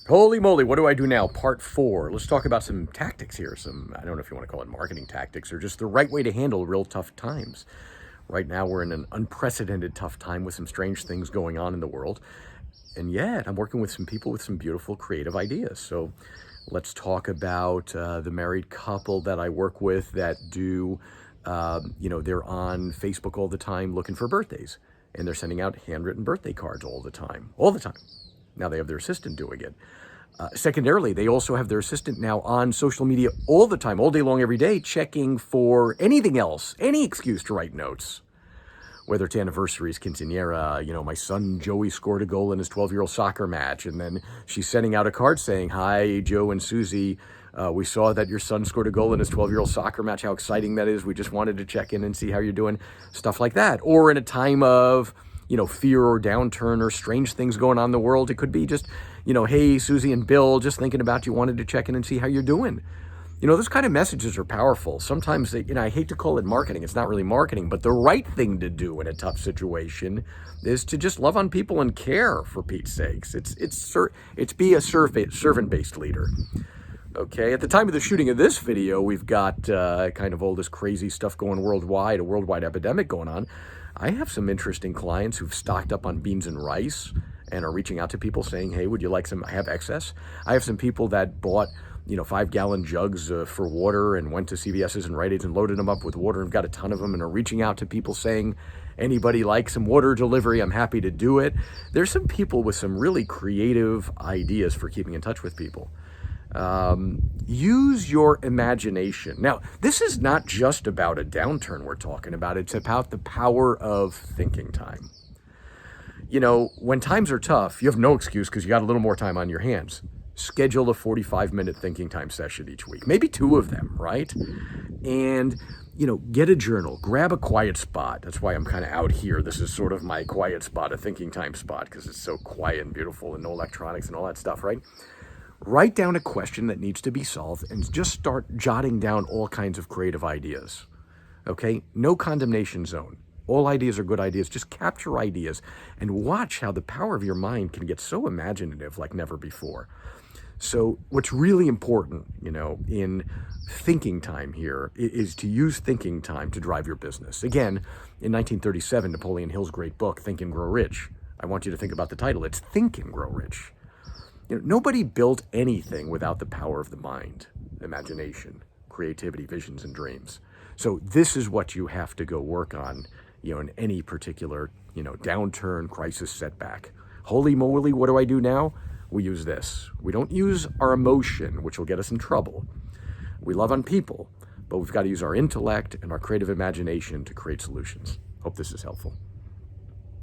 Holy moly, what do I do now? Part 4. Let's talk about some tactics here. I don't know if you want to call it marketing tactics or just the right way to handle real tough times. Right now, we're in an unprecedented tough time with some strange things going on in the world. And yet, I'm working with some people with some beautiful creative ideas. So let's talk about the married couple that I work with that do, they're on Facebook all the time looking for birthdays. And they're sending out handwritten birthday cards all the time. All the time. Now they have their assistant doing it. Secondarily, they also have their assistant now on social media all the time, all day long, every day, checking for anything else, any excuse to write notes. Whether it's anniversaries, quinceañera, my son Joey scored a goal in his 12-year-old soccer match, and then she's sending out a card saying, "Hi, Joe and Susie, we saw that your son scored a goal in his 12-year-old soccer match. How exciting that is. We just wanted to check in and see how you're doing," stuff like that. Or in a time of fear or downturn or strange things going on in the world. It could be just, "Hey, Susie and Bill, just thinking about you, wanted to check in and see how you're doing." Those kind of messages are powerful. Sometimes, I hate to call it marketing. It's not really marketing, but the right thing to do in a tough situation is to just love on people and care, for Pete's sakes. It's be a servant-based leader. Okay, at the time of the shooting of this video, we've got kind of all this crazy stuff going worldwide, a worldwide epidemic going on. I have some interesting clients who've stocked up on beans and rice and are reaching out to people saying, "Hey, would you like some? I have excess." I have some people that bought 5-gallon jugs for water and went to CVS's and Rite Aids and loaded them up with water and got a ton of them and are reaching out to people saying, "Anybody like some water delivery? I'm happy to do it." There's some people with some really creative ideas for keeping in touch with people. Use your imagination. Now, this is not just about a downturn we're talking about. It's about the power of thinking time. When times are tough, you have no excuse because you got a little more time on your hands. Schedule a 45-minute thinking time session each week, maybe 2 of them, right? And, get a journal, grab a quiet spot. That's why I'm kind of out here. This is sort of my quiet spot, a thinking time spot, because it's so quiet and beautiful and no electronics and all that stuff, right? Write down a question that needs to be solved and just start jotting down all kinds of creative ideas. Okay? No condemnation zone. All ideas are good ideas. Just capture ideas and watch how the power of your mind can get so imaginative like never before. So what's really important, in thinking time here is to use thinking time to drive your business. Again, in 1937, Napoleon Hill's great book, Think and Grow Rich. I want you to think about the title. It's Think and Grow Rich. Nobody built anything without the power of the mind, imagination, creativity, visions, and dreams. So this is what you have to go work on, in any particular, downturn, crisis, setback. Holy moly, what do I do now? We use this. We don't use our emotion, which will get us in trouble. We love on people, but we've got to use our intellect and our creative imagination to create solutions. Hope this is helpful.